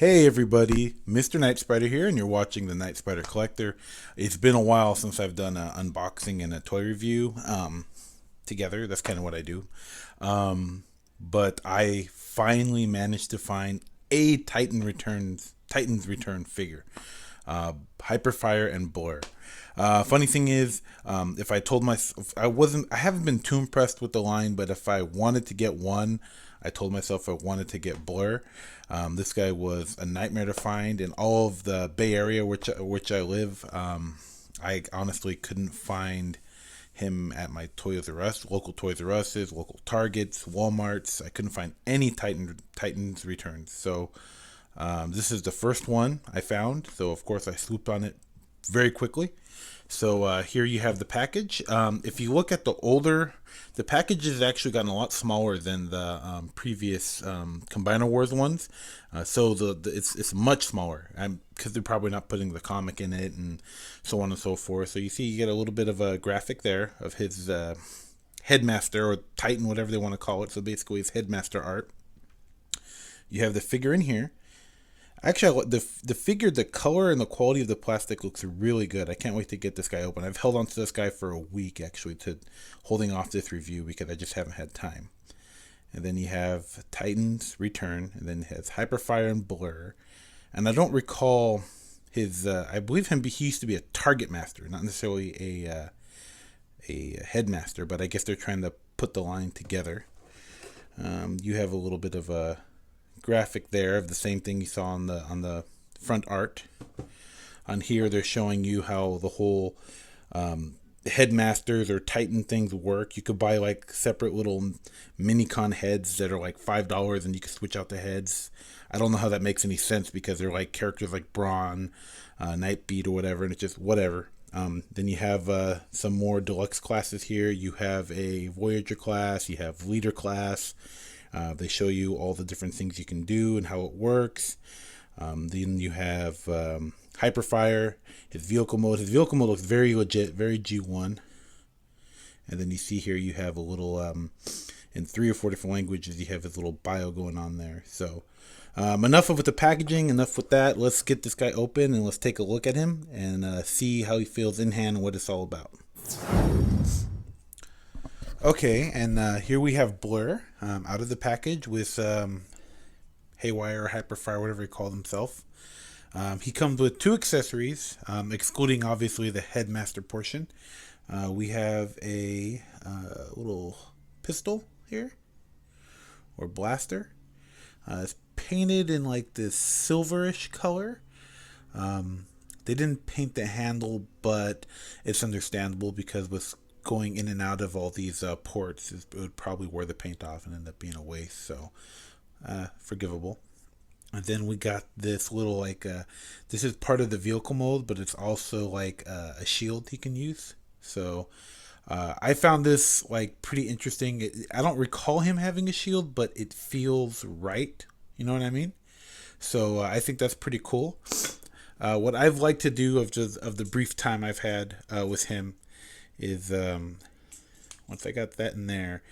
Hey everybody, Mr. Nightspyder here, and you're watching the Nightspyder Collector. It's been a while since I've done an unboxing and a toy review together. That's kind of what I do. But I finally managed to find a Titan's Return figure, Hyperfire and Blurr. Funny thing is, if I told myself I haven't been too impressed with the line, but if I wanted to get one, I told myself I wanted to get Blurr. This guy was a nightmare to find in all of the Bay Area, which I live. I honestly couldn't find him at my Toys R Us, local Toys R Us's, local Targets, Walmarts. I couldn't find any Titans returns. So this is the first one I found. So of course I swooped on it very quickly. So here you have the package. If you look at the package has actually gotten a lot smaller than the previous Combiner Wars ones. So it's much smaller because they're probably not putting the comic in it and so on and so forth. So you see you get a little bit of a graphic there of his headmaster or Titan, whatever they want to call it. So basically his headmaster art. You have the figure in here. Actually, the figure, the color and the quality of the plastic looks really good. I can't wait to get this guy open. I've held on to this guy for a week actually, to holding off this review because I just haven't had time. And then you have Titans Return, and then it has Hyperfire and Blurr. And I don't recall his. I believe he used to be a Target Master, not necessarily a headmaster, but I guess they're trying to put the line together. You have a little bit of a graphic there of the same thing you saw on the front art. On here they're showing you how the whole headmasters or Titan things work. You could buy like separate little mini-con heads that are like $5 and you can switch out the heads. I don't know how that makes any sense because they're like characters like Brawn, Nightbeat or whatever, and it's just whatever. Then you have some more deluxe classes here. You have a Voyager class, you have Leader class. They show you all the different things you can do and how it works. Then you have Hyperfire, his vehicle mode. His vehicle mode looks very legit, very G1. And then you see here you have a little, in 3 or 4 different languages, you have his little bio going on there. So enough with the packaging, enough with that. Let's get this guy open and let's take a look at him and see how he feels in hand and what it's all about. Okay, and here we have Blurr out of the package with Haywire or Hyperfire, whatever he called himself. He comes with 2 accessories, excluding obviously the headmaster portion. We have a little pistol here, or blaster. It's painted in like this silverish color. They didn't paint the handle, but it's understandable because with going in and out of all these ports, it would probably wear the paint off and end up being a waste. So forgivable. And then we got this little like this is part of the vehicle mode, but it's also like a shield he can use. So I found this like pretty interesting. I don't recall him having a shield, but it feels right. You know what I mean? So I think that's pretty cool. What I've liked to do of the brief time I've had with him is once I got that in there.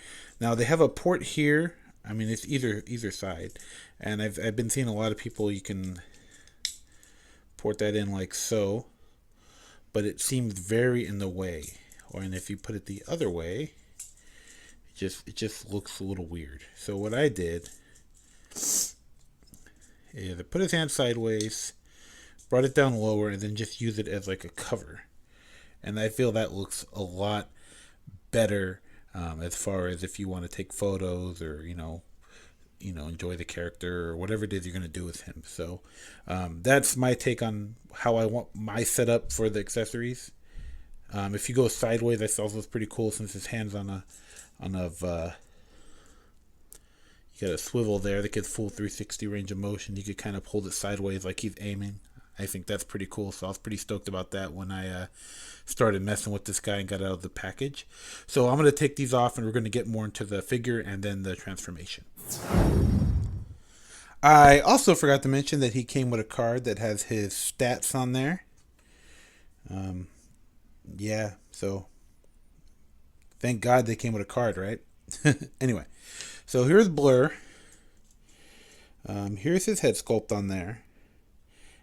Now they have a port here. I mean, it's either side, and I've been seeing a lot of people, you can port that in like so, but it seems very in the way. And if you put it the other way, it just looks a little weird. So what I did is I put his hand sideways, brought it down lower, and then just use it as like a cover. And I feel that looks a lot better as far as if you want to take photos or enjoy the character or whatever it is you're going to do with him. So that's my take on how I want my setup for the accessories. If you go sideways, I thought it was pretty cool since his hands on a you got a swivel there that gets full 360 range of motion. You could kind of hold it sideways like he's aiming. I think that's pretty cool. So I was pretty stoked about that when I started messing with this guy and got out of the package. So I'm going to take these off and we're going to get more into the figure and then the transformation. I also forgot to mention that he came with a card that has his stats on there. Yeah, so thank God they came with a card, right? Anyway, so here's Blurr. Here's his head sculpt on there.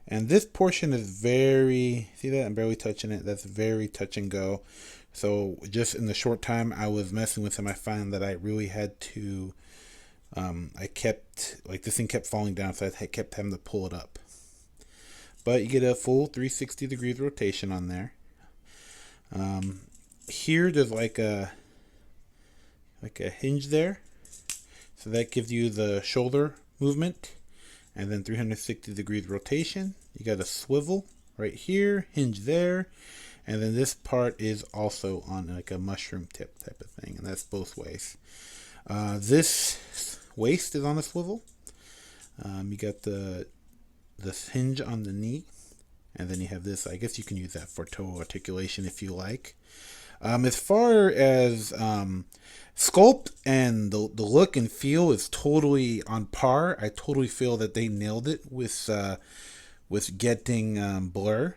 And this portion is very, see that? I'm barely touching it. That's very touch and go. So just in the short time I was messing with him, I found that I really had to, I kept, like this thing kept falling down, so I kept having to pull it up. But you get a full 360 degrees rotation on there. Here there's like a hinge there. So that gives you the shoulder movement. And then 360 degrees rotation. You got a swivel right here, hinge there, and then this part is also on like a mushroom tip type of thing, and that's both ways. This waist is on a swivel. You got the hinge on the knee, and then you have this. I guess you can use that for toe articulation if you like. As far as sculpt and the look and feel is totally on par. I totally feel that they nailed it with getting Blurr.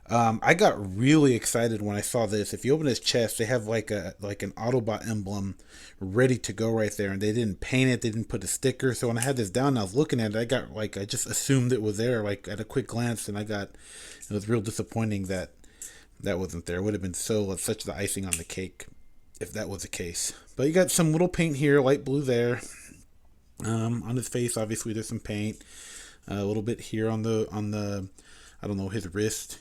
I got really excited when I saw this. If you open his chest, they have like an Autobot emblem ready to go right there, and they didn't paint it. They didn't put a sticker. So when I had this down, and I was looking at it. I just assumed it was there, like at a quick glance, and it was real disappointing that wasn't there. It would have been such the icing on the cake if that was the case. But you got some little paint here, light blue there. On his face, obviously there's some paint. A little bit here on the I don't know, his wrist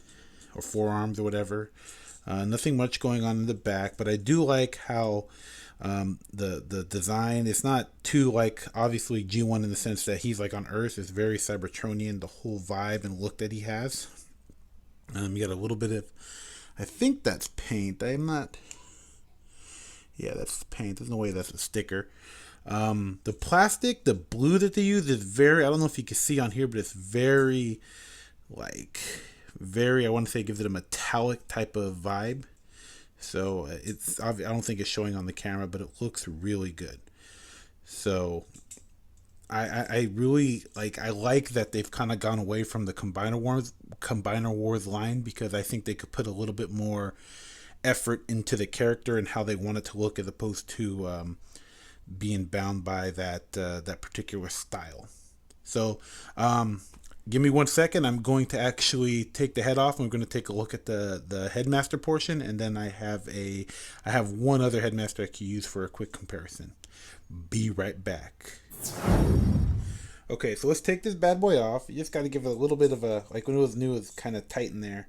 or forearms or whatever. Nothing much going on in the back, but I do like how the design is not too like obviously G1 in the sense that he's like on Earth. It's very Cybertronian, the whole vibe and look that he has. You got a little bit of, I think that's paint. I'm not. Yeah, that's paint. There's no way that's a sticker. The plastic, the blue that they use is very, I don't know if you can see on here, but it's very, I want to say it gives it a metallic type of vibe. So I don't think it's showing on the camera, but it looks really good. So I really I like that they've kind of gone away from the Combiner Wars line, because I think they could put a little bit more effort into the character and how they want it to look, as opposed to being bound by that particular style. So give me 1 second. I'm going to actually take the head off. I'm going to take a look at the headmaster portion, and then I have one other headmaster I can use for a quick comparison. Be right back. Okay, so let's take this bad boy off. You just got to give it a little bit of a, like when it was new, it was kind of tight in there,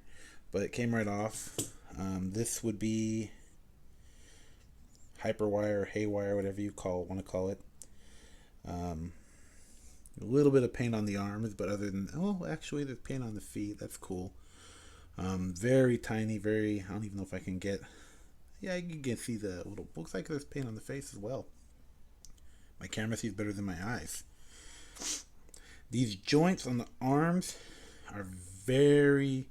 but it came right off. This would be hyperwire or haywire, whatever you want to call it. A little bit of paint on the arms, but other than, actually there's paint on the feet. That's cool. Very tiny, I don't even know if I can get, yeah, you can see the little, looks like there's paint on the face as well. My camera sees better than my eyes. These joints on the arms are very,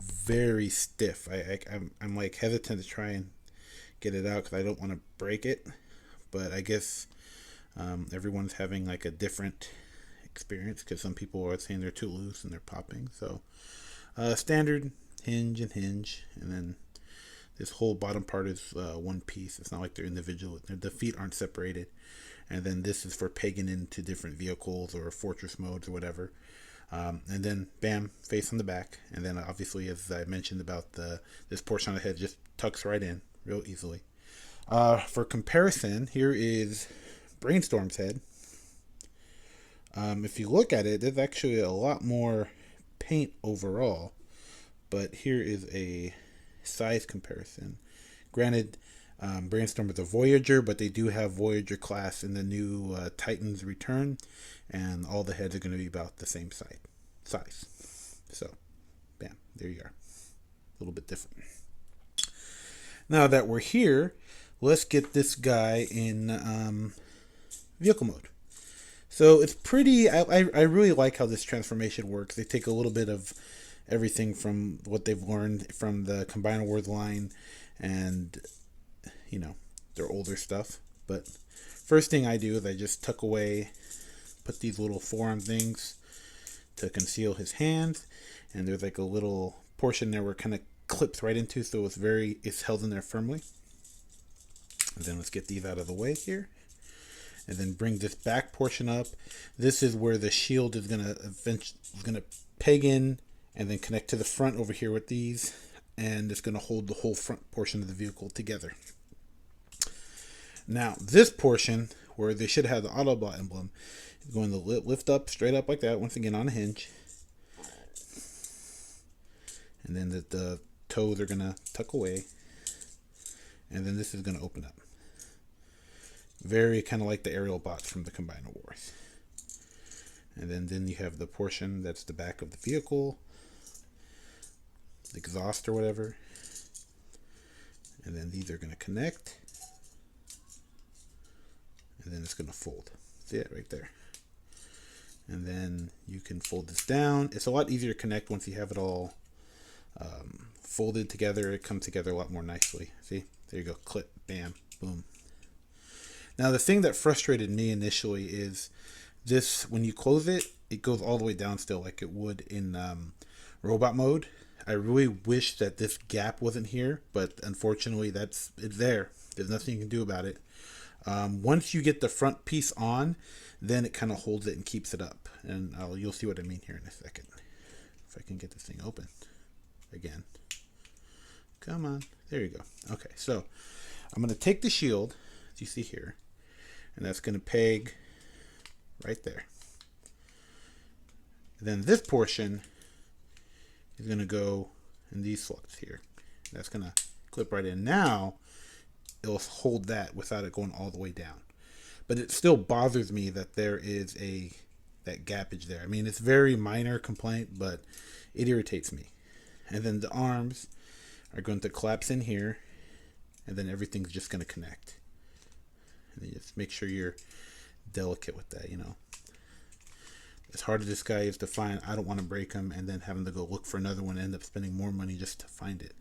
very stiff. I'm like hesitant to try and get it out because I don't want to break it. But I guess everyone's having like a different experience, because some people are saying they're too loose and they're popping. So standard hinge, and then this whole bottom part is one piece. It's not like they're individual. The feet aren't separated. And then this is for pegging into different vehicles or fortress modes or whatever. And then bam, face on the back. And then obviously, as I mentioned about this portion of the head, just tucks right in real easily. For comparison, here is Brainstorm's head. If you look at it, there's actually a lot more paint overall. But here is a size comparison. Granted, Brainstorm is a Voyager, but they do have Voyager class in the new Titans Return, and all the heads are going to be about the same size. So, bam, there you are. A little bit different. Now that we're here, let's get this guy in vehicle mode. So it's pretty, I really like how this transformation works. They take a little bit of everything from what they've learned from the Combiner Wars line and, their older stuff. But first thing I do is I just tuck away, put these little forearm things to conceal his hands. And there's like a little portion there where it kind of clips right into, so it's held in there firmly. And then let's get these out of the way here. and then bring this back portion up. This is where the shield is gonna peg in and then connect to the front over here with these, and it's gonna hold the whole front portion of the vehicle together. Now this portion where they should have the Autobot emblem is going to lift up straight up like that, once again on a hinge, and then the toes are gonna tuck away, and then this is gonna open up. Very kind of like the aerial bots from the Combiner Wars. And then you have the portion that's the back of the vehicle, the exhaust or whatever. And then these are going to connect. And then it's going to fold. See it right there. And then you can fold this down. It's a lot easier to connect once you have it all folded together. It comes together a lot more nicely. See? There you go. Clip. Bam. Boom. Now the thing that frustrated me initially is this, when you close it, it goes all the way down still like it would in robot mode. I really wish that this gap wasn't here, but unfortunately it's there. There's nothing you can do about it. Once you get the front piece on, then it kind of holds it and keeps it up. And you'll see what I mean here in a second. If I can get this thing open again. Come on. There you go. Okay, so I'm going to take the shield, as you see here, and that's going to peg right there. And then this portion is going to go in these slots here. That's going to clip right in. Now it'll hold that without it going all the way down. But it still bothers me that there is that gappage there. I mean, it's very minor complaint, but it irritates me. And then the arms are going to collapse in here, and then everything's just going to connect. And then just make sure you're delicate with that, you know. As hard as this guy is to find, I don't want to break him and then having to go look for another one and end up spending more money just to find it.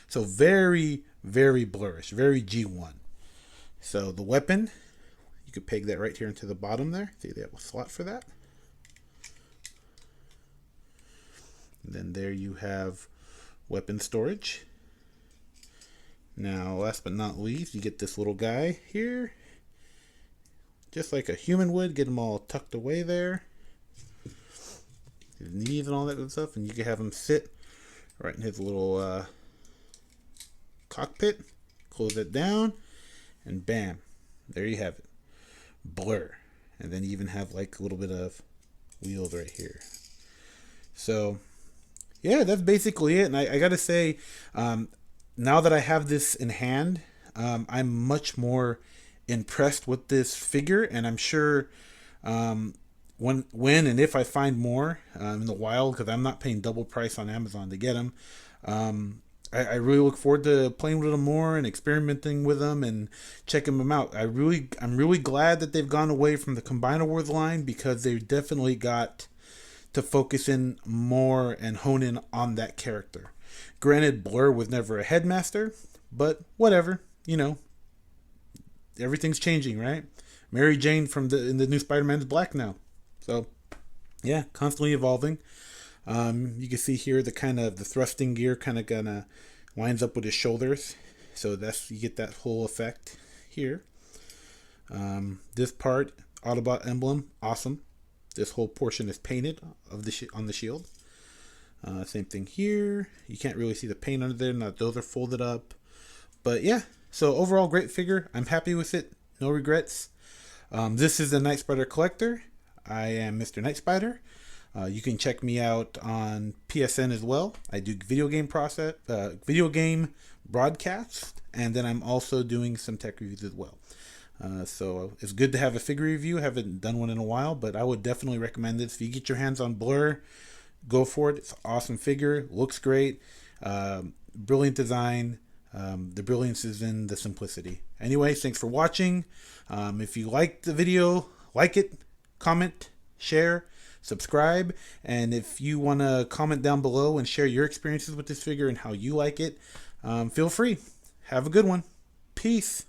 So very, very blurrish, very G1. So the weapon, you could peg that right here into the bottom there. See, they have a slot for that. And then there you have weapon storage. Now, last but not least, you get this little guy here. Just like a human would, get them all tucked away there. His knees and all that good stuff. And you can have him sit right in his little cockpit. Close it down. And bam. There you have it. Blurr. And then you even have like a little bit of wheels right here. So, yeah, that's basically it. And I got to say, now that I have this in hand, I'm much more impressed with this figure, and I'm sure when and if I find more in the wild, because I'm not paying double price on Amazon to get them, I really look forward to playing with them more and experimenting with them and checking them out. I'm really glad that they've gone away from the Combiner Wars line, because they definitely got to focus in more and hone in on that character. Granted, Blurr was never a headmaster, but whatever, you know. Everything's changing, right? Mary Jane in the new Spider-Man is black now. So, yeah, constantly evolving. You can see here the thrusting gear kind of gonna lines up with his shoulders. So you get that whole effect here. This part, Autobot emblem, awesome. This whole portion is painted on the shield. Same thing here. You can't really see the paint under there. Now those are folded up. But yeah, so overall great figure. I'm happy with it. No regrets. This is the Nightspyder Collector. I am Mr. Nightspyder. You can check me out on PSN as well. I do video game broadcast, and then I'm also doing some tech reviews as well. So it's good to have a figure review. Haven't done one in a while, but I would definitely recommend this. If you get your hands on Blurr, go for it. It's an awesome figure. Looks great. Brilliant design. The brilliance is in the simplicity. Anyway, thanks for watching. If you liked the video, like it, comment, share, subscribe, and if you want to comment down below and share your experiences with this figure and how you like it, feel free. Have a good one. Peace.